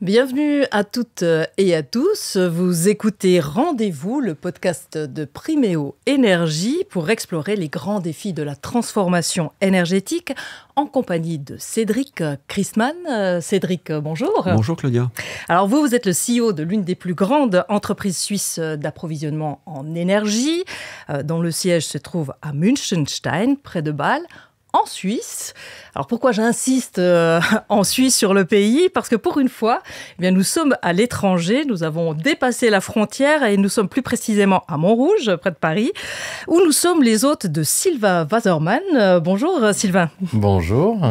Bienvenue à toutes et à tous. Vous écoutez Rendez-vous, le podcast de Priméo Énergie pour explorer les grands défis de la transformation énergétique en compagnie de Cédric Christmann. Cédric, bonjour. Bonjour Claudia. Alors vous êtes le CEO de l'une des plus grandes entreprises suisses d'approvisionnement en énergie, dont le siège se trouve à Münchenstein, près de Bâle, en Suisse. Alors pourquoi j'insiste en Suisse sur le pays? Parce que pour une fois, eh bien, nous sommes à l'étranger, nous avons dépassé la frontière et nous sommes plus précisément à Montrouge, près de Paris, où nous sommes les hôtes de Sylvain Waserman. Bonjour Sylvain. Bonjour.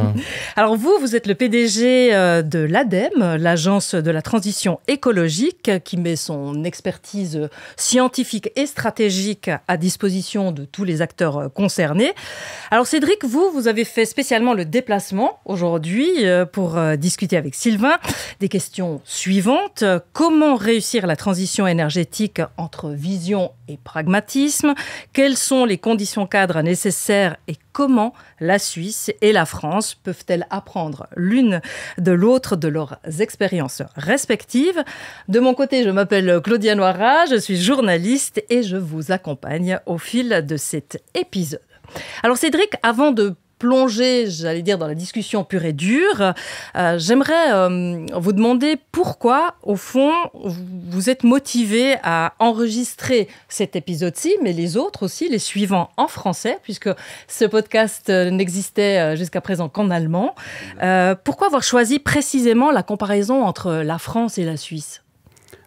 Alors vous êtes le PDG de l'ADEME, l'agence de la transition écologique, qui met son expertise scientifique et stratégique à disposition de tous les acteurs concernés. Alors Cédric, vous avez fait spécialement le déplacement aujourd'hui pour discuter avec Sylvain des questions suivantes. Comment réussir la transition énergétique entre vision et pragmatisme? Quelles sont les conditions cadres nécessaires et comment la Suisse et la France peuvent-elles apprendre l'une de l'autre de leurs expériences respectives? De mon côté, je m'appelle Claudia Noira, je suis journaliste et je vous accompagne au fil de cet épisode. Alors Cédric, avant de plonger, j'allais dire, dans la discussion pure et dure, j'aimerais vous demander pourquoi, au fond, vous êtes motivé à enregistrer cet épisode-ci, mais les autres aussi, les suivants en français, puisque ce podcast n'existait jusqu'à présent qu'en allemand. Pourquoi avoir choisi précisément la comparaison entre la France et la Suisse ?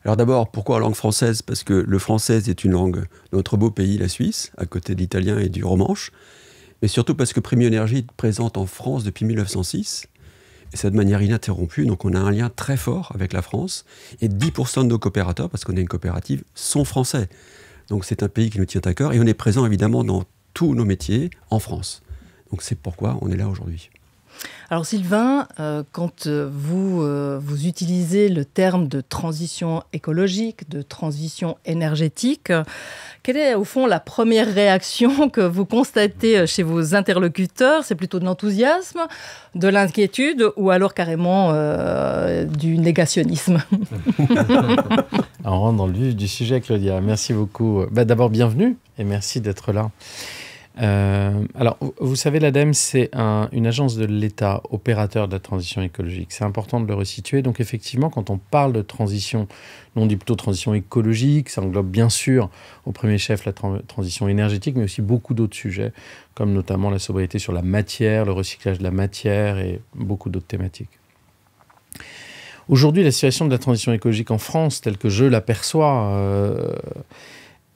Alors d'abord, pourquoi la langue française? Parce que le français est une langue de notre beau pays, la Suisse, à côté de l'italien et du romanche. Mais surtout parce que Priméo Énergie est présente en France depuis 1906, et ça de manière ininterrompue. Donc on a un lien très fort avec la France. Et 10% de nos coopérateurs, parce qu'on est une coopérative, sont français. Donc c'est un pays qui nous tient à cœur. Et on est présent évidemment dans tous nos métiers en France. Donc c'est pourquoi on est là aujourd'hui. Alors Sylvain, quand vous utilisez le terme de transition écologique, de transition énergétique, quelle est au fond la première réaction que vous constatez chez vos interlocuteurs? C'est plutôt de l'enthousiasme, de l'inquiétude ou alors carrément du négationnisme? On rentre dans le vif du sujet, Claudia. Merci beaucoup. D'abord, bienvenue et merci d'être là. Alors, vous savez, l'ADEME, c'est une agence de l'État, opérateur de la transition écologique. C'est important de le resituer. Donc, effectivement, quand on parle de transition, on dit plutôt transition écologique, ça englobe bien sûr, au premier chef, la transition énergétique, mais aussi beaucoup d'autres sujets, comme notamment la sobriété sur la matière, le recyclage de la matière et beaucoup d'autres thématiques. Aujourd'hui, la situation de la transition écologique en France, telle que je l'aperçois,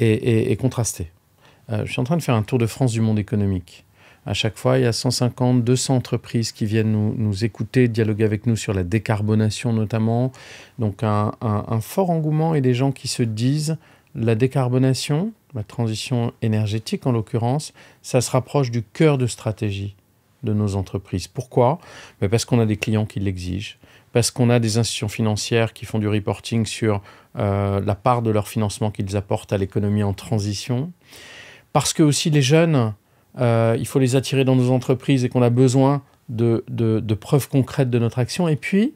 est contrastée. Je suis en train de faire un tour de France du monde économique. À chaque fois, il y a 150, 200 entreprises qui viennent nous écouter, dialoguer avec nous sur la décarbonation notamment. Donc un fort engouement et des gens qui se disent la décarbonation, la transition énergétique en l'occurrence, ça se rapproche du cœur de stratégie de nos entreprises. Pourquoi ? Parce qu'on a des clients qui l'exigent, parce qu'on a des institutions financières qui font du reporting sur la part de leur financement qu'ils apportent à l'économie en transition. Parce que aussi les jeunes, il faut les attirer dans nos entreprises et qu'on a besoin de preuves concrètes de notre action. Et puis,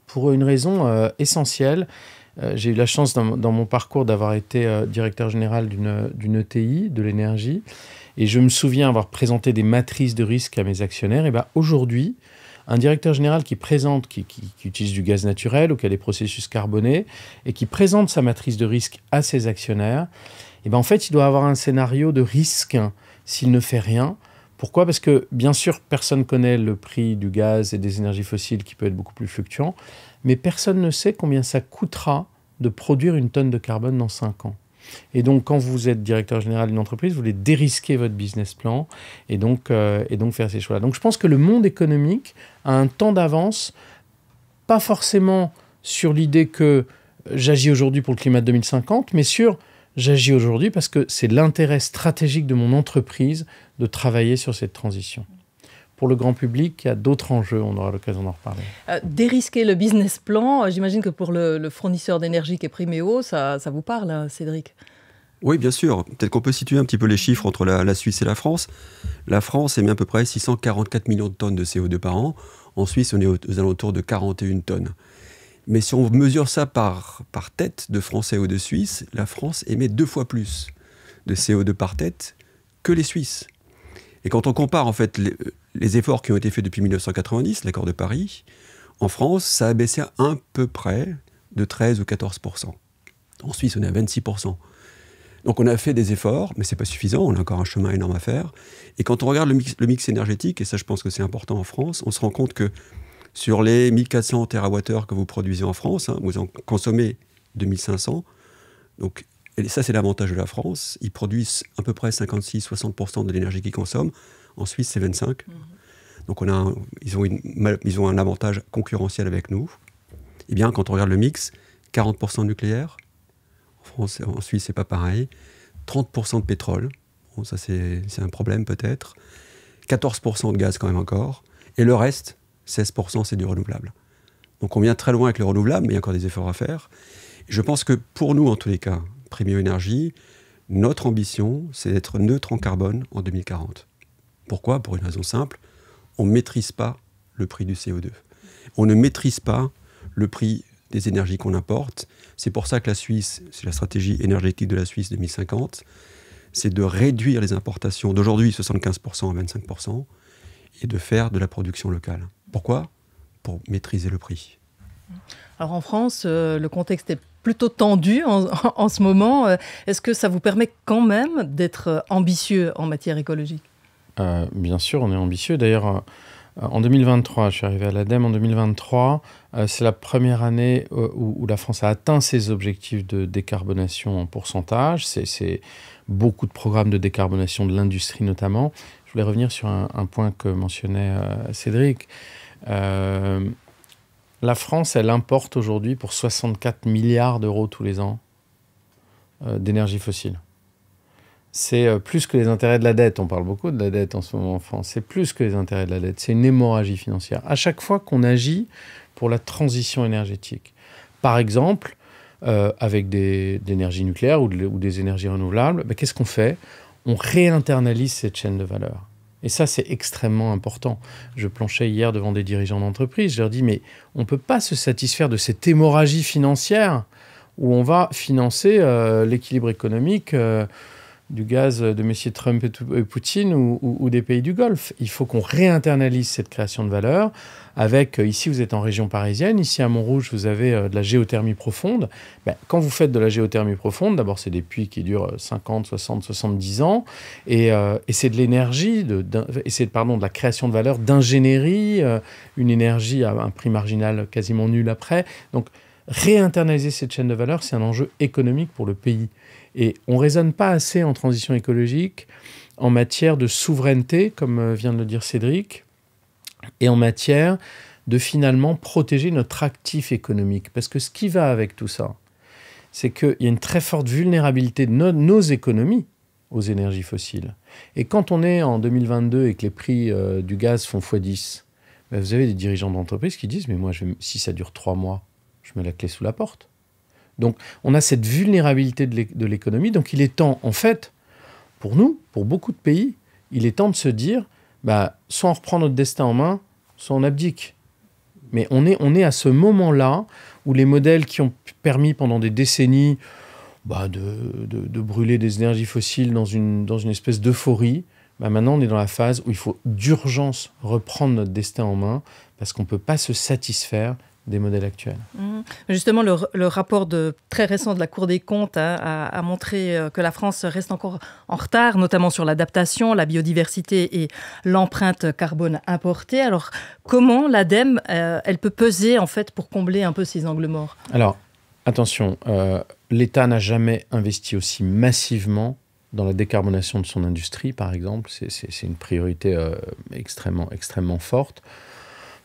pour une raison essentielle, j'ai eu la chance dans mon parcours d'avoir été directeur général d'une ETI, de l'énergie. Et je me souviens avoir présenté des matrices de risque à mes actionnaires. Et aujourd'hui, un directeur général qui utilise du gaz naturel ou qui a des processus carbonés et qui présente sa matrice de risque à ses actionnaires, en fait, il doit avoir un scénario de risque s'il ne fait rien. Pourquoi ? Parce que, bien sûr, personne ne connaît le prix du gaz et des énergies fossiles qui peut être beaucoup plus fluctuant, mais personne ne sait combien ça coûtera de produire une tonne de carbone dans 5 ans. Et donc, quand vous êtes directeur général d'une entreprise, vous voulez dérisquer votre business plan et donc faire ces choix-là. Donc, je pense que le monde économique a un temps d'avance, pas forcément sur l'idée que j'agis aujourd'hui pour le climat de 2050, mais sur j'agis aujourd'hui parce que c'est l'intérêt stratégique de mon entreprise de travailler sur cette transition. Pour le grand public, il y a d'autres enjeux, on aura l'occasion d'en reparler. Dérisquer le business plan, j'imagine que pour le fournisseur d'énergie qui est Priméo, ça vous parle, hein, Cédric? Oui, bien sûr. Peut-être qu'on peut situer un petit peu les chiffres entre la Suisse et la France. La France émet à peu près 644 millions de tonnes de CO2 par an. En Suisse, on est aux alentours de 41 tonnes. Mais si on mesure ça par tête de Français ou de Suisses, la France émet 2 fois plus de CO2 par tête que les Suisses. Et quand on compare en fait les efforts qui ont été faits depuis 1990, l'accord de Paris, en France, ça a baissé à peu près de 13 ou 14%. En Suisse, on est à 26%. Donc on a fait des efforts, mais ce n'est pas suffisant, on a encore un chemin énorme à faire. Et quand on regarde le mix énergétique, et ça je pense que c'est important en France, on se rend compte que sur les 1400 TWh que vous produisez en France, vous en consommez 2500. Donc, et ça, c'est l'avantage de la France. Ils produisent à peu près 56-60% de l'énergie qu'ils consomment. En Suisse, c'est 25%. Donc, ils ont un avantage concurrentiel avec nous. Eh bien, quand on regarde le mix, 40% de nucléaire. En Suisse, c'est pas pareil. 30% de pétrole. Bon, ça, c'est un problème peut-être. 14% de gaz quand même encore. Et le reste, 16%, c'est du renouvelable. Donc on vient très loin avec le renouvelable, mais il y a encore des efforts à faire. Et je pense que pour nous, en tous les cas, Primio Énergie, notre ambition, c'est d'être neutre en carbone en 2040. Pourquoi ? Pour une raison simple, on ne maîtrise pas le prix du CO2. On ne maîtrise pas le prix des énergies qu'on importe. C'est pour ça que la Suisse, c'est la stratégie énergétique de la Suisse 2050, c'est de réduire les importations d'aujourd'hui 75% à 25% et de faire de la production locale. Pourquoi ? Pour maîtriser le prix. Alors en France, le contexte est plutôt tendu en ce moment. Est-ce que ça vous permet quand même d'être ambitieux en matière écologique ? Bien sûr, on est ambitieux. D'ailleurs, en 2023, je suis arrivé à l'ADEME en 2023. C'est la première année où la France a atteint ses objectifs de décarbonation en pourcentage. C'est beaucoup de programmes de décarbonation de l'industrie notamment. Je voulais revenir sur un point que mentionnait Cédric. La France, elle importe aujourd'hui pour 64 milliards d'euros tous les ans d'énergie fossile. C'est plus que les intérêts de la dette. On parle beaucoup de la dette en ce moment en France. C'est plus que les intérêts de la dette. C'est une hémorragie financière. À chaque fois qu'on agit pour la transition énergétique, par exemple, avec des énergies nucléaires ou des énergies renouvelables, qu'est-ce qu'on fait ? On réinternalise cette chaîne de valeur. Et ça, c'est extrêmement important. Je planchais hier devant des dirigeants d'entreprise. Je leur dis, mais on ne peut pas se satisfaire de cette hémorragie financière où on va financer l'équilibre économique du gaz de messieurs Trump et Poutine ou des pays du Golfe. Il faut qu'on réinternalise cette création de valeur avec, ici vous êtes en région parisienne, ici à Montrouge vous avez de la géothermie profonde. Quand vous faites de la géothermie profonde, d'abord c'est des puits qui durent 50, 60, 70 ans et c'est de l'énergie, de la création de valeur, d'ingénierie, une énergie à un prix marginal quasiment nul après. Donc réinternaliser cette chaîne de valeur, c'est un enjeu économique pour le pays. Et on ne raisonne pas assez en transition écologique en matière de souveraineté, comme vient de le dire Cédric, et en matière de finalement protéger notre actif économique. Parce que ce qui va avec tout ça, c'est qu'il y a une très forte vulnérabilité de nos économies aux énergies fossiles. Et quand on est en 2022 et que les prix du gaz font x10, vous avez des dirigeants d'entreprise qui disent « mais moi, si ça dure 3 mois, je mets la clé sous la porte ». Donc, on a cette vulnérabilité de l'économie. Donc, il est temps, en fait, pour nous, pour beaucoup de pays, il est temps de se dire, soit on reprend notre destin en main, soit on abdique. Mais on est à ce moment-là où les modèles qui ont permis pendant des décennies de brûler des énergies fossiles dans une espèce d'euphorie, maintenant, on est dans la phase où il faut d'urgence reprendre notre destin en main parce qu'on ne peut pas se satisfaire des modèles actuels. Justement, le rapport très récent de la Cour des comptes a montré que la France reste encore en retard, notamment sur l'adaptation, la biodiversité et l'empreinte carbone importée. Alors, comment l'ADEME, elle peut peser en fait pour combler un peu ces angles morts ? Alors, attention, l'État n'a jamais investi aussi massivement dans la décarbonation de son industrie, par exemple. C'est une priorité extrêmement forte.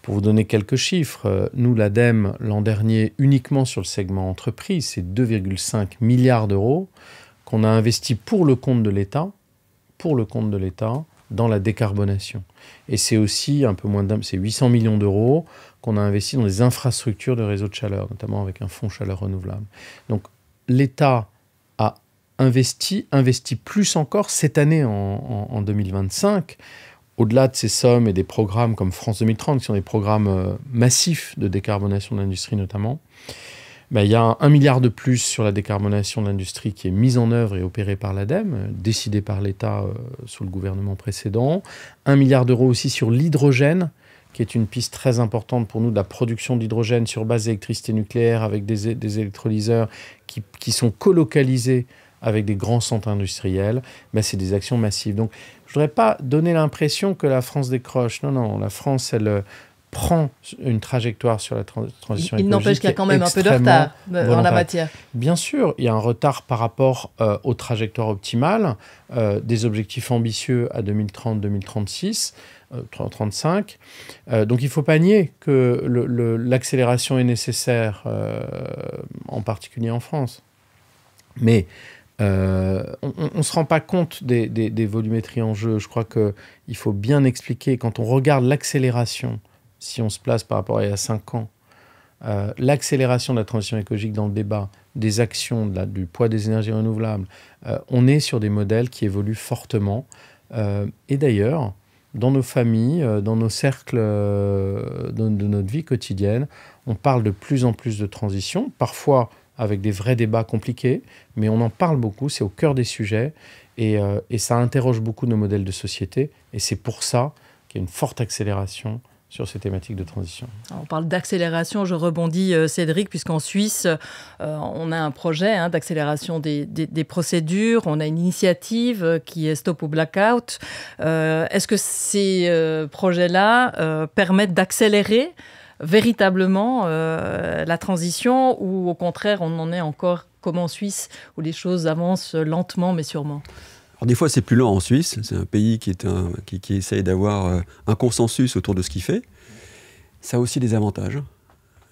Pour vous donner quelques chiffres, nous, l'ADEME, l'an dernier, uniquement sur le segment entreprise, c'est 2,5 milliards d'euros qu'on a investi pour le compte de l'État, dans la décarbonation. Et c'est aussi un peu moins c'est 800 millions d'euros qu'on a investi dans les infrastructures de réseaux de chaleur, notamment avec un fonds chaleur renouvelable. Donc, l'État a investi plus encore cette année en 2025. au-delà de ces sommes et des programmes comme France 2030, qui sont des programmes massifs de décarbonation de l'industrie notamment, il y a 1 milliard de plus sur la décarbonation de l'industrie qui est mise en œuvre et opérée par l'ADEME, décidée par l'État sous le gouvernement précédent. 1 milliard d'euros aussi sur l'hydrogène, qui est une piste très importante pour nous, de la production d'hydrogène sur base d'électricité nucléaire avec des électrolyseurs qui sont colocalisés avec des grands centres industriels. C'est des actions massives. Donc, je ne voudrais pas donner l'impression que la France décroche. Non, la France, elle prend une trajectoire sur la transition écologique. Il n'empêche qu'il y a quand même un peu de retard en la matière. Bien sûr, il y a un retard par rapport aux trajectoires optimales, des objectifs ambitieux à 2030, 2036, 2035. Donc il ne faut pas nier que l'accélération est nécessaire, en particulier en France. Mais on ne se rend pas compte des volumétries en jeu. Je crois qu'il faut bien expliquer, quand on regarde l'accélération, si on se place par rapport à il y a 5 ans, l'accélération de la transition écologique dans le débat, des actions, du poids des énergies renouvelables, on est sur des modèles qui évoluent fortement. Et d'ailleurs, dans nos familles, dans nos cercles de notre vie quotidienne, on parle de plus en plus de transition, parfois avec des vrais débats compliqués, mais on en parle beaucoup, c'est au cœur des sujets, et ça interroge beaucoup nos modèles de société, et c'est pour ça qu'il y a une forte accélération sur ces thématiques de transition. On parle d'accélération, je rebondis Cédric, puisqu'en Suisse, on a un projet d'accélération des procédures, on a une initiative qui est Stop au Blackout. Est-ce que ces projets-là permettent d'accélérer véritablement la transition, ou au contraire, on en est encore comme en Suisse, où les choses avancent lentement mais sûrement ? Alors des fois, c'est plus lent en Suisse. C'est un pays qui essaye d'avoir un consensus autour de ce qu'il fait. Ça a aussi des avantages.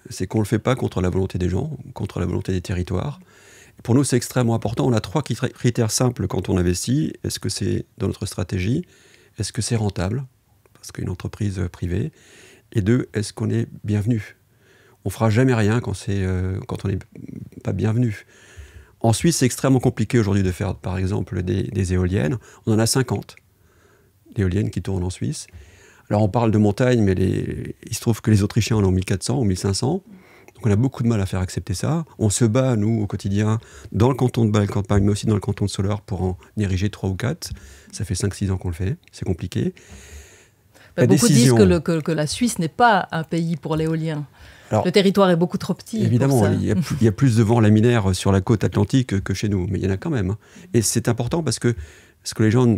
C'est qu'on ne le fait pas contre la volonté des gens, contre la volonté des territoires. Et pour nous, c'est extrêmement important. On a 3 critères simples quand on investit. Est-ce que c'est dans notre stratégie ? Est-ce que c'est rentable ? Parce qu'une entreprise privée. Et 2, est-ce qu'on est bienvenu ? On ne fera jamais rien quand on n'est pas bienvenu. En Suisse, c'est extrêmement compliqué aujourd'hui de faire, par exemple, des éoliennes. On en a 50 d'éoliennes qui tournent en Suisse. Alors, on parle de montagne, mais il se trouve que les Autrichiens en ont 1400 ou 1500. Donc, on a beaucoup de mal à faire accepter ça. On se bat, nous, au quotidien, dans le canton de Bâle-Campagne, mais aussi dans le canton de Soleure, pour en ériger 3 ou 4. Ça fait 5-6 ans qu'on le fait. C'est compliqué. Beaucoup disent que la Suisse n'est pas un pays pour l'éolien. Alors, le territoire est beaucoup trop petit. Évidemment, pour ça. Il y a plus de vents laminaires sur la côte atlantique que chez nous, mais il y en a quand même. Et c'est important parce que ce que les gens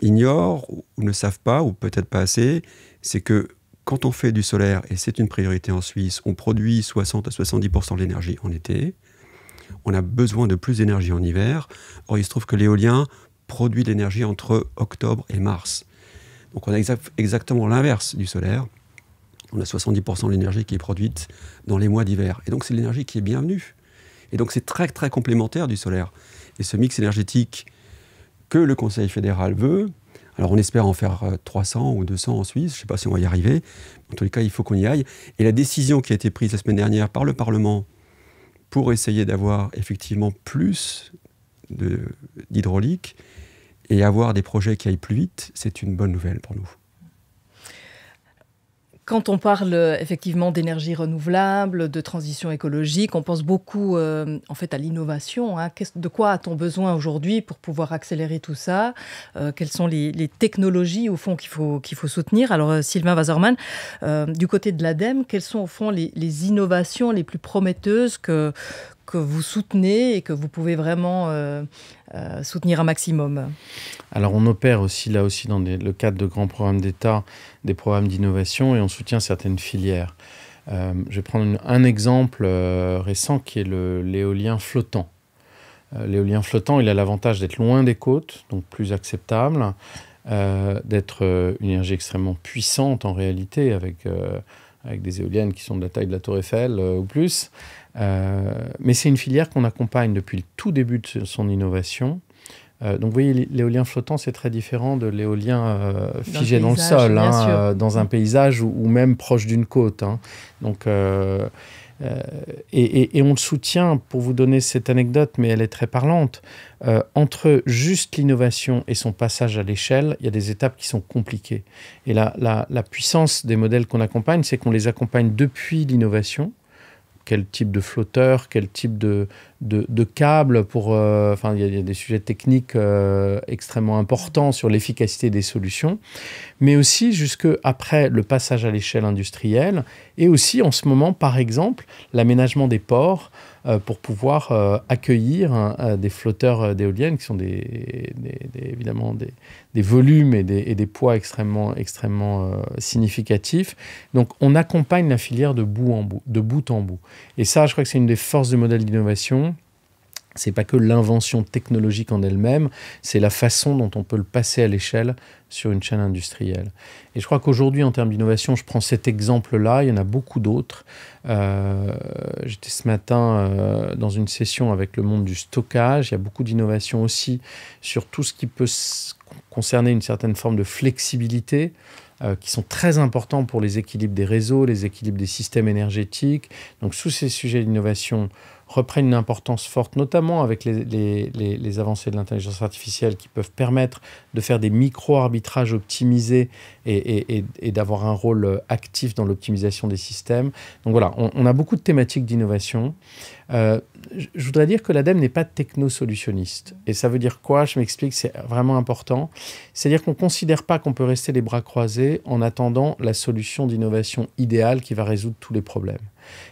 ignorent ou ne savent pas, ou peut-être pas assez, c'est que quand on fait du solaire, et c'est une priorité en Suisse, on produit 60 à 70% de l'énergie en été. On a besoin de plus d'énergie en hiver. Or, il se trouve que l'éolien produit de l'énergie entre octobre et mars. Donc on a exactement l'inverse du solaire. On a 70% de l'énergie qui est produite dans les mois d'hiver. Et donc, c'est l'énergie qui est bienvenue. Et donc, c'est très, très complémentaire du solaire. Et ce mix énergétique que le Conseil fédéral veut, alors on espère en faire 300 ou 200 en Suisse, je ne sais pas si on va y arriver. En tous les cas, il faut qu'on y aille. Et la décision qui a été prise la semaine dernière par le Parlement pour essayer d'avoir effectivement plus d'hydraulique et avoir des projets qui aillent plus vite, c'est une bonne nouvelle pour nous. Quand on parle effectivement d'énergie renouvelable, de transition écologique, on pense beaucoup en fait à l'innovation. De quoi a-t-on besoin aujourd'hui pour pouvoir accélérer tout ça ? Quelles sont les technologies au fond qu'il faut soutenir ? Alors Sylvain Waserman, du côté de l'ADEME, quelles sont au fond les innovations les plus prometteuses que vous soutenez et que vous pouvez vraiment soutenir un maximum? Alors on opère aussi là aussi dans le cadre de grands programmes d'État, des programmes d'innovation, et on soutient certaines filières. Je vais prendre un exemple récent qui est l'éolien flottant. L'éolien flottant, il a l'avantage d'être loin des côtes, donc plus acceptable, d'être une énergie extrêmement puissante en réalité, avec des éoliennes qui sont de la taille de la Tour Eiffel ou plus. Mais c'est une filière qu'on accompagne depuis le tout début de son innovation. Donc vous voyez, l'éolien flottant, c'est très différent de l'éolien figé dans le sol, dans un paysage ou même proche d'une côte. Donc Et on le soutient, pour vous donner cette anecdote, mais elle est très parlante. Entre juste l'innovation et son passage à l'échelle, il y a des étapes qui sont compliquées. Et la puissance des modèles qu'on accompagne, c'est qu'on les accompagne depuis l'innovation. Quel type de flotteur, quel type de câble pour... il y a des sujets techniques extrêmement importants sur l'efficacité des solutions, mais aussi jusque après le passage à l'échelle industrielle, et aussi en ce moment, par exemple, l'aménagement des ports pour pouvoir accueillir des flotteurs d'éoliennes qui sont évidemment des volumes et des poids extrêmement significatifs. Donc on accompagne la filière de bout en bout. Et ça, je crois que c'est une des forces du modèle d'innovation. C'est pas que l'invention technologique en elle-même, c'est la façon dont on peut le passer à l'échelle sur une chaîne industrielle. Et je crois qu'aujourd'hui, en termes d'innovation, je prends cet exemple-là, il y en a beaucoup d'autres. J'étais ce matin dans une session avec le monde du stockage. Il y a beaucoup d'innovation aussi sur tout ce qui peut concerner une certaine forme de flexibilité, qui sont très importants pour les équilibres des réseaux, les équilibres des systèmes énergétiques. Donc, tous ces sujets d'innovation reprennent une importance forte, notamment avec les avancées de l'intelligence artificielle qui peuvent permettre de faire des micro-arbitrages optimisés et d'avoir un rôle actif dans l'optimisation des systèmes. Donc voilà, on a beaucoup de thématiques d'innovation. Je voudrais dire que l'ADEME n'est pas techno-solutionniste. Et ça veut dire quoi? Je m'explique, c'est vraiment important. C'est-à-dire qu'on ne considère pas qu'on peut rester les bras croisés en attendant la solution d'innovation idéale qui va résoudre tous les problèmes.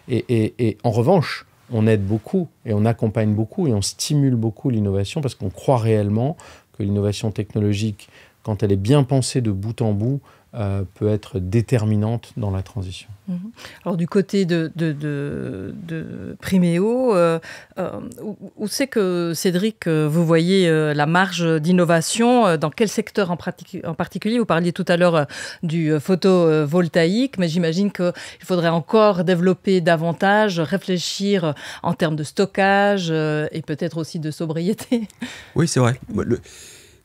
Et en revanche, on aide beaucoup et on accompagne beaucoup et on stimule beaucoup l'innovation parce qu'on croit réellement que l'innovation technologique, quand elle est bien pensée de bout en bout, peut être déterminante dans la transition. Alors du côté de Priméo, où c'est que, Cédric, vous voyez la marge d'innovation? Dans quel secteur en particulier? Vous parliez tout à l'heure du photovoltaïque, mais j'imagine qu'il faudrait encore développer davantage, réfléchir en termes de stockage et peut-être aussi de sobriété. Oui, c'est vrai.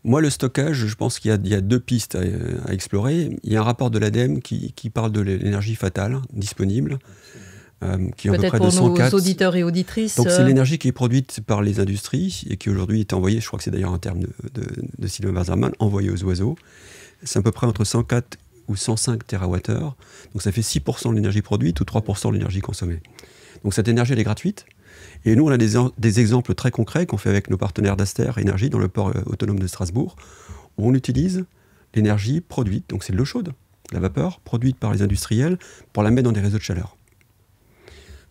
Moi, le stockage, je pense qu'il y a deux pistes à explorer. Il y a un rapport de l'ADEME qui parle de l'énergie fatale disponible, qui est à peu près de 104. Peut-être pour nos auditeurs et auditrices. Donc, c'est l'énergie qui est produite par les industries et qui aujourd'hui est envoyée, je crois que c'est d'ailleurs un terme de Sylvain Waserman, envoyée aux oiseaux. C'est à peu près entre 104 ou 105 TWh. Donc, ça fait 6% de l'énergie produite ou 3% de l'énergie consommée. Donc, cette énergie, elle est gratuite. Et nous, on a des exemples très concrets qu'on fait avec nos partenaires d'Aster Énergie dans le port autonome de Strasbourg, où on utilise l'énergie produite, donc c'est de l'eau chaude, la vapeur, produite par les industriels, pour la mettre dans des réseaux de chaleur.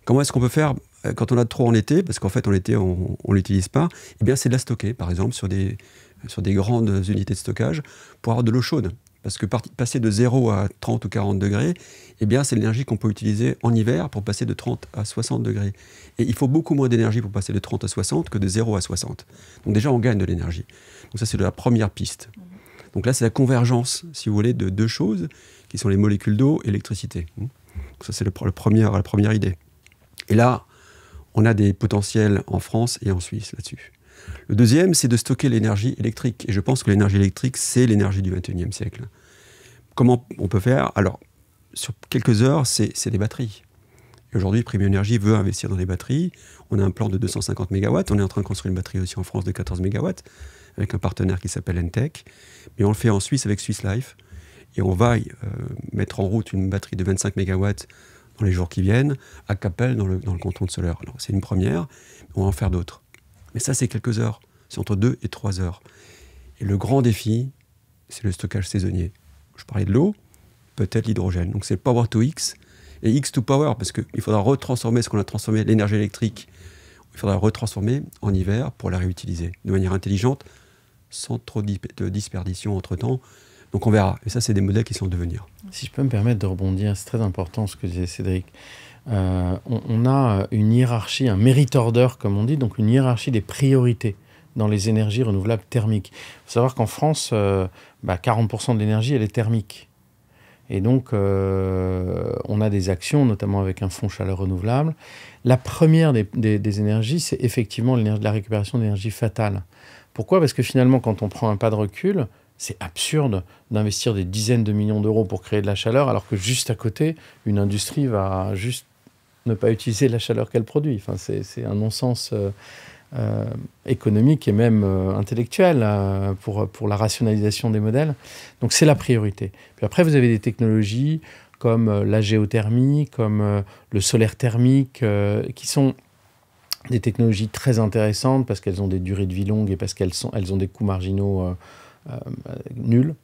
Comment est-ce qu'on peut faire quand on a trop en été, parce qu'en fait en été on ne l'utilise pas, eh bien c'est de la stocker, par exemple, sur des grandes unités de stockage, pour avoir de l'eau chaude. Parce que passer de 0 à 30 ou 40 degrés, eh bien, c'est l'énergie qu'on peut utiliser en hiver pour passer de 30 à 60 degrés. Et il faut beaucoup moins d'énergie pour passer de 30 à 60 que de 0 à 60. Donc déjà, on gagne de l'énergie. Donc ça, c'est la première piste. Donc là, c'est la convergence, si vous voulez, de deux choses, qui sont les molécules d'eau et l'électricité. Donc ça, c'est la première idée. Et là, on a des potentiels en France et en Suisse là-dessus. Le deuxième, c'est de stocker l'énergie électrique. Et je pense que l'énergie électrique, c'est l'énergie du XXIe siècle. Comment on peut faire? Alors, sur quelques heures, c'est des batteries. Et aujourd'hui, Priméo Énergie veut investir dans des batteries. On a un plan de 250 MW. On est en train de construire une batterie aussi en France de 14 MW avec un partenaire qui s'appelle Entech. Mais on le fait en Suisse avec Swiss Life. Et on va mettre en route une batterie de 25 MW dans les jours qui viennent, à Cappel, dans le canton de Soleure. Alors, c'est une première, on va en faire d'autres. Mais ça, c'est quelques heures. C'est entre 2 et 3 heures. Et le grand défi, c'est le stockage saisonnier. Je parlais de l'eau, peut-être l'hydrogène. Donc c'est le Power to X et X to Power, parce qu'il faudra retransformer ce qu'on a transformé, l'énergie électrique, il faudra retransformer en hiver pour la réutiliser de manière intelligente, sans trop de dispersion entre-temps. Donc on verra. Et ça, c'est des modèles qui sont en devenir. Si je peux me permettre de rebondir, c'est très important ce que disait Cédric. On a une hiérarchie, un merit order, comme on dit, donc une hiérarchie des priorités dans les énergies renouvelables thermiques. Il faut savoir qu'en France, 40% de l'énergie, elle est thermique. Et donc, on a des actions, notamment avec un fonds chaleur renouvelable. La première des énergies, c'est effectivement la récupération d'énergie fatale. Pourquoi? Parce que finalement, quand on prend un pas de recul, c'est absurde d'investir des dizaines de millions d'euros pour créer de la chaleur, alors que juste à côté, une industrie va juste ne pas utiliser la chaleur qu'elle produit. Enfin, c'est un non-sens économique et même intellectuel pour la rationalisation des modèles. Donc c'est la priorité. Puis après, vous avez des technologies comme la géothermie, comme le solaire thermique, qui sont des technologies très intéressantes parce qu'elles ont des durées de vie longues et parce qu'elles ont des coûts marginaux nuls.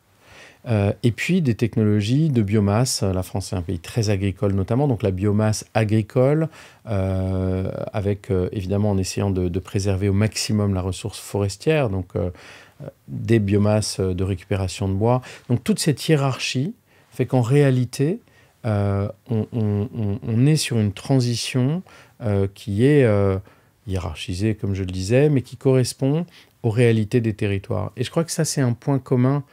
Et puis des technologies de biomasse. La France est un pays très agricole notamment, donc la biomasse agricole, avec évidemment en essayant de préserver au maximum la ressource forestière, donc des biomasses de récupération de bois. Donc toute cette hiérarchie fait qu'en réalité, on est sur une transition qui est hiérarchisée, comme je le disais, mais qui correspond aux réalités des territoires. Et je crois que ça, c'est un point commun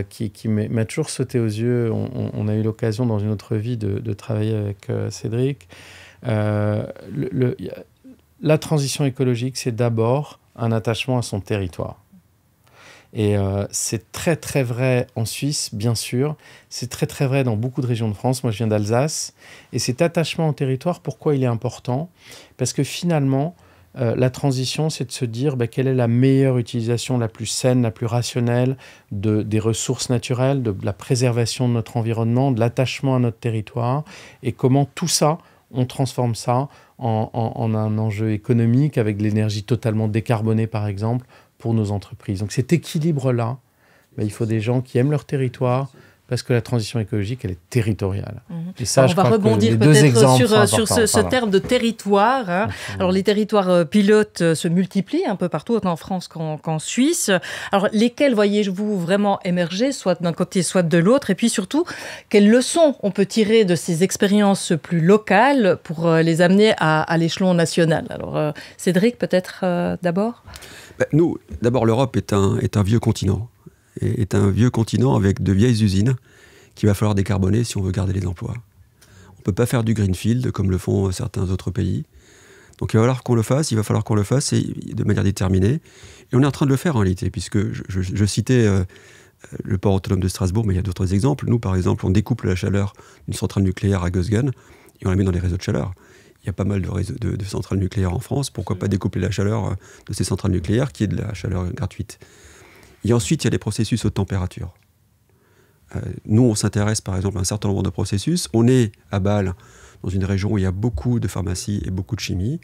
qui m'a toujours sauté aux yeux. On a eu l'occasion dans une autre vie de travailler avec Cédric. La transition écologique, c'est d'abord un attachement à son territoire. Et c'est très très vrai en Suisse, bien sûr. C'est très très vrai dans beaucoup de régions de France. Moi, je viens d'Alsace. Et cet attachement au territoire, pourquoi il est important? Parce que finalement, la transition, c'est de se dire quelle est la meilleure utilisation, la plus saine, la plus rationnelle des ressources naturelles, de la préservation de notre environnement, de l'attachement à notre territoire, et comment tout ça, on transforme ça en un enjeu économique avec de l'énergie totalement décarbonée, par exemple, pour nos entreprises. Donc cet équilibre-là, il faut des gens qui aiment leur territoire, parce que la transition écologique, elle est territoriale. Et ça, on va rebondir peut-être sur ce terme de territoire. Hein. Alors, les territoires pilotes se multiplient un peu partout, autant en France qu'en Suisse. Alors, lesquels voyez-vous vraiment émerger, soit d'un côté, soit de l'autre? Et puis surtout, quelles leçons on peut tirer de ces expériences plus locales pour les amener à l'échelon national? Alors, Cédric, peut-être d'abord? Nous, d'abord, l'Europe est un vieux continent. Est un vieux continent avec de vieilles usines qu'il va falloir décarboner si on veut garder les emplois. On ne peut pas faire du greenfield comme le font certains autres pays. Donc il va falloir qu'on le fasse, de manière déterminée. Et on est en train de le faire en réalité, puisque je citais le port autonome de Strasbourg, mais il y a d'autres exemples. Nous, par exemple, on découple la chaleur d'une centrale nucléaire à Gösgen et on la met dans les réseaux de chaleur. Il y a pas mal de centrales nucléaires en France. Pourquoi pas découpler la chaleur de ces centrales nucléaires qui est de la chaleur gratuite? Et ensuite, il y a des processus haute température. Nous, on s'intéresse par exemple à un certain nombre de processus. On est à Bâle, dans une région où il y a beaucoup de pharmacie et beaucoup de chimie.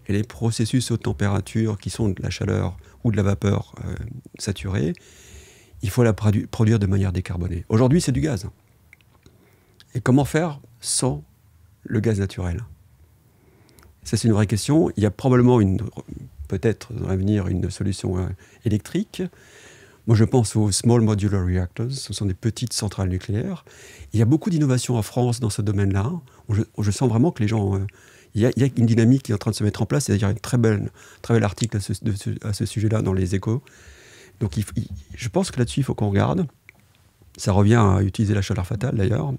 Et les processus haute température, qui sont de la chaleur ou de la vapeur saturée, il faut la produire de manière décarbonée. Aujourd'hui, c'est du gaz. Et comment faire sans le gaz naturel? Ça, c'est une vraie question. Il y a probablement peut-être dans l'avenir une solution électrique. Moi, je pense aux Small Modular Reactors. Ce sont des petites centrales nucléaires. Il y a beaucoup d'innovations en France dans ce domaine-là. Où je sens vraiment que les gens... il y a une dynamique qui est en train de se mettre en place. C'est-à-dire un très bel article à ce sujet-là dans les Échos. Donc, je pense que là-dessus, il faut qu'on regarde. Ça revient à utiliser la chaleur fatale, d'ailleurs,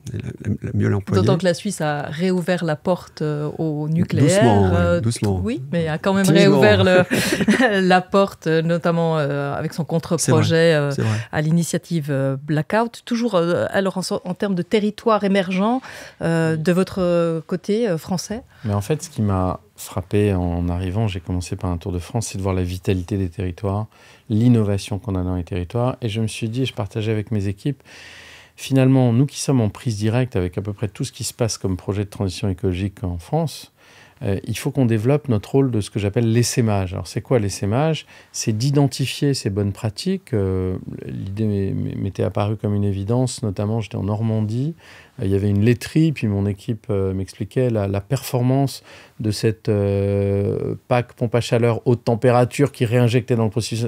mieux l'employer. D'autant que la Suisse a réouvert la porte au nucléaire. Doucement. Oui, mais a quand même réouvert la porte, notamment avec son contre-projet à l'initiative Blackout. Toujours, alors, en termes de territoire émergent, de votre côté français? Mais en fait, ce qui m'a frappé en arrivant, j'ai commencé par un tour de France, c'est de voir la vitalité des territoires, l'innovation qu'on a dans les territoires. Et je me suis dit, et je partageais avec mes équipes, finalement, nous qui sommes en prise directe avec à peu près tout ce qui se passe comme projet de transition écologique en France, il faut qu'on développe notre rôle de ce que j'appelle l'essaimage. Alors, c'est quoi l'essaimage? C'est d'identifier ces bonnes pratiques. L'idée m'était apparue comme une évidence, notamment j'étais en Normandie, il y avait une laiterie, puis mon équipe m'expliquait la performance de cette PAC pompe à chaleur haute température qui réinjectait dans le processus.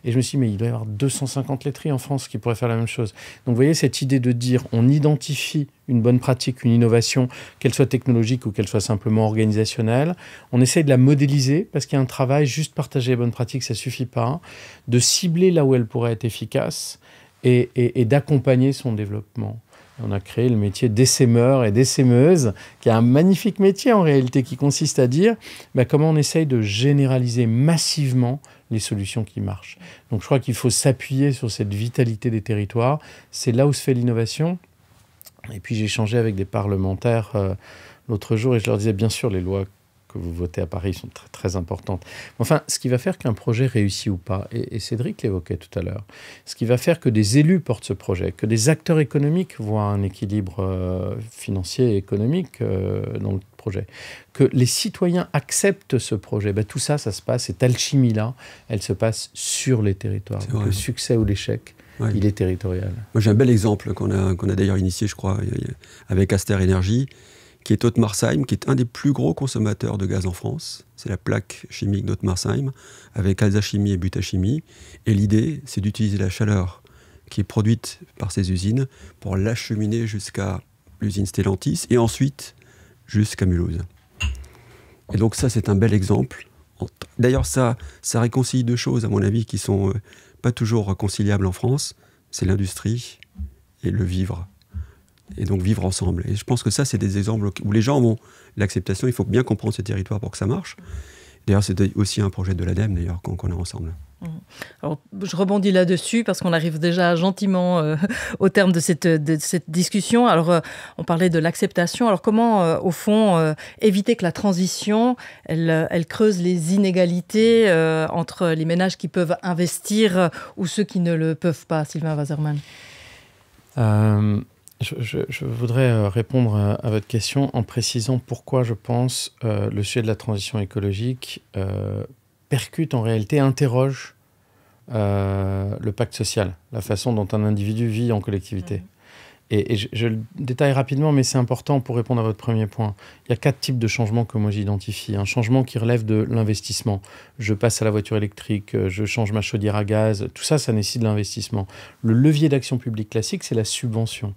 Et je me suis dit, mais il doit y avoir 250 laiteries en France qui pourraient faire la même chose. Donc vous voyez, cette idée de dire, on identifie une bonne pratique, une innovation, qu'elle soit technologique ou qu'elle soit simplement organisationnelle, on essaye de la modéliser, parce qu'il y a un travail, juste partager les bonnes pratiques, ça ne suffit pas, de cibler là où elle pourrait être efficace et d'accompagner son développement. On a créé le métier d'essaimeur et d'essaimeuse, qui est un magnifique métier en réalité, qui consiste à dire comment on essaye de généraliser massivement les solutions qui marchent. Donc je crois qu'il faut s'appuyer sur cette vitalité des territoires. C'est là où se fait l'innovation. Et puis j'ai échangé avec des parlementaires l'autre jour et je leur disais, bien sûr, les lois que vous votez à Paris sont très, très importantes. Enfin, ce qui va faire qu'un projet réussit ou pas, et Cédric l'évoquait tout à l'heure, ce qui va faire que des élus portent ce projet, que des acteurs économiques voient un équilibre financier et économique dans le projet, que les citoyens acceptent ce projet, tout ça, ça se passe, cette alchimie-là, elle se passe sur les territoires. Le succès ou l'échec, il est territorial. Moi, j'ai un bel exemple qu'on a d'ailleurs initié, je crois, avec Aster Énergie, qui est Haute-Marsheim, qui est un des plus gros consommateurs de gaz en France. C'est la plaque chimique d'Haute-Marsheim, avec Alsachimie et Butachimie. Et l'idée, c'est d'utiliser la chaleur qui est produite par ces usines pour l'acheminer jusqu'à l'usine Stellantis et ensuite jusqu'à Mulhouse. Et donc ça, c'est un bel exemple. D'ailleurs, ça réconcilie deux choses, à mon avis, qui sont pas toujours réconciliables en France. C'est l'industrie et le vivre. Et donc vivre ensemble. Et je pense que ça, c'est des exemples où les gens ont l'acceptation. Il faut bien comprendre ces territoires pour que ça marche. D'ailleurs, c'est aussi un projet de l'ADEME, d'ailleurs, qu'on a ensemble. Alors, je rebondis là-dessus parce qu'on arrive déjà gentiment au terme de cette discussion. Alors, on parlait de l'acceptation. Alors, comment, au fond, éviter que la transition, elle creuse les inégalités entre les ménages qui peuvent investir ou ceux qui ne le peuvent pas, Sylvain Waserman? Je voudrais répondre à votre question en précisant pourquoi je pense le sujet de la transition écologique percute en réalité, interroge le pacte social, la façon dont un individu vit en collectivité. Et je le détaille rapidement, mais c'est important pour répondre à votre premier point. Il y a 4 types de changements que moi j'identifie. Un changement qui relève de l'investissement. Je passe à la voiture électrique, je change ma chaudière à gaz. Tout ça, ça nécessite de l'investissement. Le levier d'action publique classique, c'est la subvention.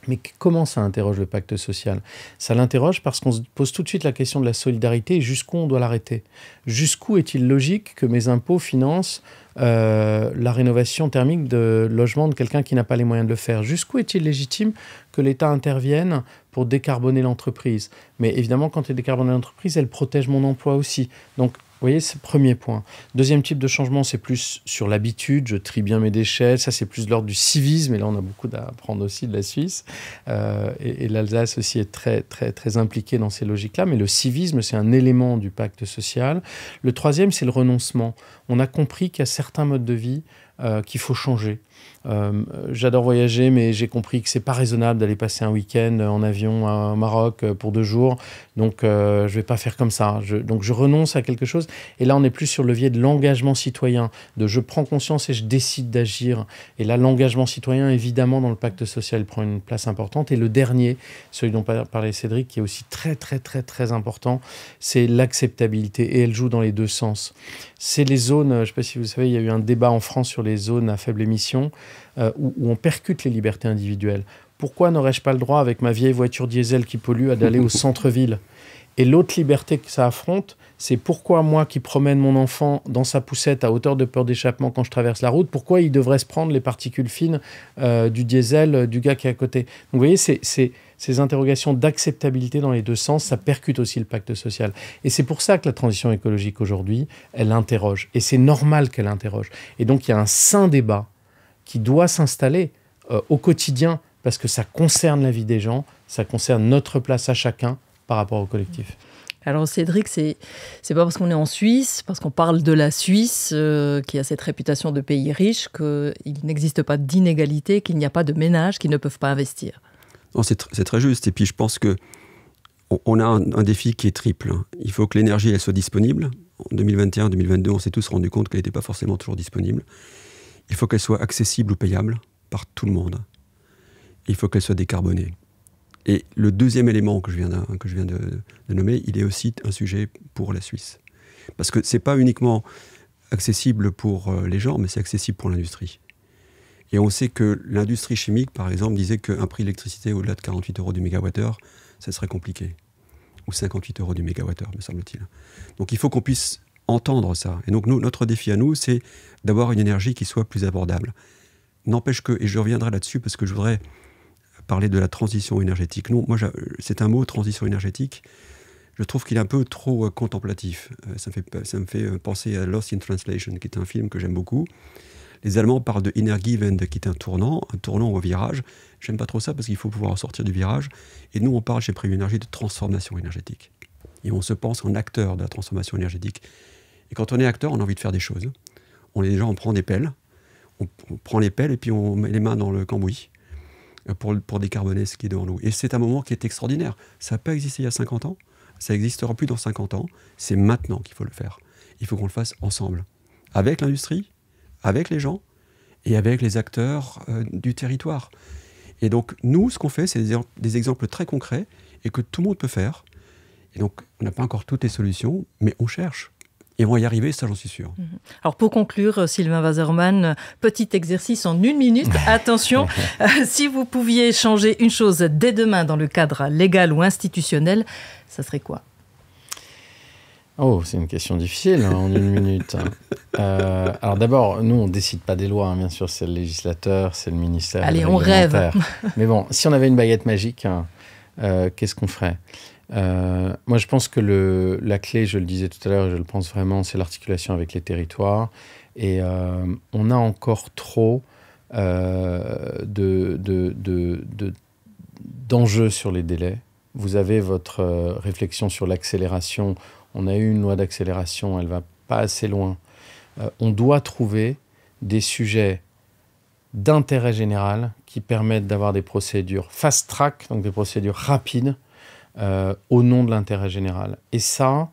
Mais comment ça interroge le pacte social? Ça l'interroge parce qu'on se pose tout de suite la question de la solidarité et jusqu'où on doit l'arrêter. Jusqu'où est-il logique que mes impôts financent la rénovation thermique de logement de quelqu'un qui n'a pas les moyens de le faire? Jusqu'où est-il légitime que l'État intervienne pour décarboner l'entreprise? Mais évidemment, quand elle décarbone l'entreprise, elle protège mon emploi aussi. Donc, vous voyez, c'est le premier point. Deuxième type de changement, c'est plus sur l'habitude. Je trie bien mes déchets. Ça, c'est plus de l'ordre du civisme. Et là, on a beaucoup à apprendre aussi de la Suisse. Et l'Alsace aussi est très, très, très impliquée dans ces logiques-là. Mais le civisme, c'est un élément du pacte social. Le troisième, c'est le renoncement. On a compris qu'il y a certains modes de vie qu'il faut changer. J'adore voyager, mais j'ai compris que c'est pas raisonnable d'aller passer un week-end en avion au Maroc pour 2 jours. Donc, je vais pas faire comme ça. Donc, je renonce à quelque chose. Et là, on est plus sur le levier de l'engagement citoyen, de je prends conscience et je décide d'agir. Et là, l'engagement citoyen, évidemment, dans le pacte social, prend une place importante. Et le dernier, celui dont parlait Cédric, qui est aussi très, très, très, très important, c'est l'acceptabilité. Et elle joue dans les deux sens. C'est les zones, je ne sais pas si vous savez, il y a eu un débat en France sur les zones à faible émission, où on percute les libertés individuelles. Pourquoi n'aurais-je pas le droit, avec ma vieille voiture diesel qui pollue, d'aller au centre-ville? Et l'autre liberté que ça affronte, c'est pourquoi moi qui promène mon enfant dans sa poussette à hauteur de peur d'échappement quand je traverse la route, pourquoi il devrait se prendre les particules fines du diesel du gars qui est à côté? Donc vous voyez, ces interrogations d'acceptabilité dans les deux sens, ça percute aussi le pacte social. Et c'est pour ça que la transition écologique aujourd'hui, elle interroge. Et c'est normal qu'elle interroge. Et donc il y a un sain débat qui doit s'installer au quotidien parce que ça concerne la vie des gens, ça concerne notre place à chacun par rapport au collectif. Alors Cédric, c'est pas parce qu'on est en Suisse, parce qu'on parle de la Suisse, qui a cette réputation de pays riche, qu'il n'existe pas d'inégalité, qu'il n'y a pas de ménages qui ne peuvent pas investir. Non, c'est très juste. Et puis je pense qu'on a un défi qui est triple. Il faut que l'énergie elle soit disponible. En 2021-2022, on s'est tous rendu compte qu'elle n'était pas forcément toujours disponible. Il faut qu'elle soit accessible ou payable par tout le monde. Il faut qu'elle soit décarbonée. Et le deuxième élément que je viens de nommer, il est aussi un sujet pour la Suisse. Parce que ce n'est pas uniquement accessible pour les gens, mais c'est accessible pour l'industrie. Et on sait que l'industrie chimique, par exemple, disait qu'un prix d'électricité au-delà de 48 € du mégawattheure, ça serait compliqué. Ou 58 € du mégawattheure, me semble-t-il. Donc il faut qu'on puisse entendre ça. Et donc notre défi à nous, c'est d'avoir une énergie qui soit plus abordable. N'empêche que, et je reviendrai là-dessus parce que je voudrais parler de la transition énergétique. Non, moi, c'est un mot, transition énergétique, je trouve qu'il est un peu trop contemplatif. Ça me fait penser à Lost in Translation, qui est un film que j'aime beaucoup. Les Allemands parlent de Energiewende, qui est un tournant au virage. J'aime pas trop ça parce qu'il faut pouvoir sortir du virage. Et nous, on parle chez Premio Énergie de transformation énergétique. Et on se pense en acteur de la transformation énergétique. Et quand on est acteur, on a envie de faire des choses. On prend des pelles, on prend les pelles et puis on met les mains dans le cambouis pour décarboner ce qui est devant nous. Et c'est un moment qui est extraordinaire. Ça n'a pas existé il y a 50 ans, ça n'existera plus dans 50 ans. C'est maintenant qu'il faut le faire. Il faut qu'on le fasse ensemble, avec l'industrie, avec les gens et avec les acteurs du territoire. Et donc, nous, ce qu'on fait, c'est des exemples très concrets et que tout le monde peut faire. Et donc, on n'a pas encore toutes les solutions, mais on cherche. Et on va y arriver, ça, j'en suis sûr. Alors, pour conclure, Sylvain Waserman, petit exercice en 1 minute. Attention, si vous pouviez changer une chose dès demain dans le cadre légal ou institutionnel, ça serait quoi ? Oh, c'est une question difficile en 1 minute. Alors d'abord, nous, on ne décide pas des lois, bien sûr, c'est le législateur, c'est le ministère. Allez, on rêve. Mais bon, si on avait une baguette magique, qu'est-ce qu'on ferait ? Moi, je pense que la clé, je le disais tout à l'heure, et je le pense vraiment, c'est l'articulation avec les territoires. Et on a encore trop d'enjeux sur les délais. Vous avez votre réflexion sur l'accélération. On a eu une loi d'accélération, elle ne va pas assez loin. On doit trouver des sujets d'intérêt général qui permettent d'avoir des procédures fast-track, donc des procédures rapides, au nom de l'intérêt général. Et ça,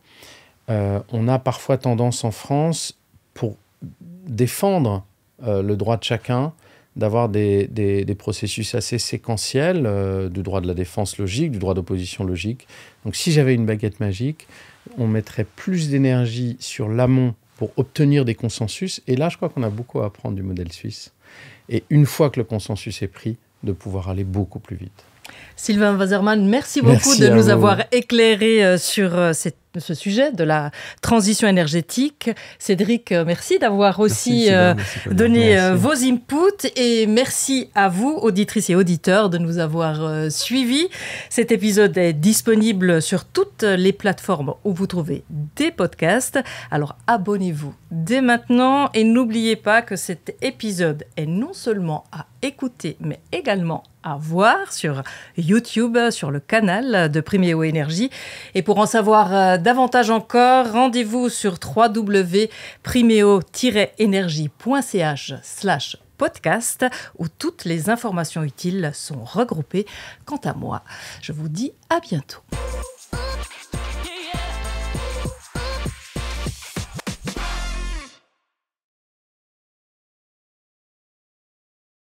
on a parfois tendance en France, pour défendre le droit de chacun, d'avoir des processus assez séquentiels, du droit de la défense logique, du droit d'opposition logique. Donc si j'avais une baguette magique, on mettrait plus d'énergie sur l'amont pour obtenir des consensus. Et là, je crois qu'on a beaucoup à apprendre du modèle suisse. Et une fois que le consensus est pris, de pouvoir aller beaucoup plus vite. Sylvain Waserman, merci beaucoup de nous avoir éclairé sur ce sujet de la transition énergétique. Cédric, merci d'avoir aussi donné vos inputs et merci à vous, auditrices et auditeurs, de nous avoir suivis. Cet épisode est disponible sur toutes les plateformes où vous trouvez des podcasts. Alors abonnez-vous dès maintenant et n'oubliez pas que cet épisode est non seulement à écouter mais également à voir sur YouTube, sur le canal de Primeo Énergie. Et pour en savoir davantage encore, rendez-vous sur www.primeo-energie.ch/podcast où toutes les informations utiles sont regroupées. Quant à moi, je vous dis à bientôt.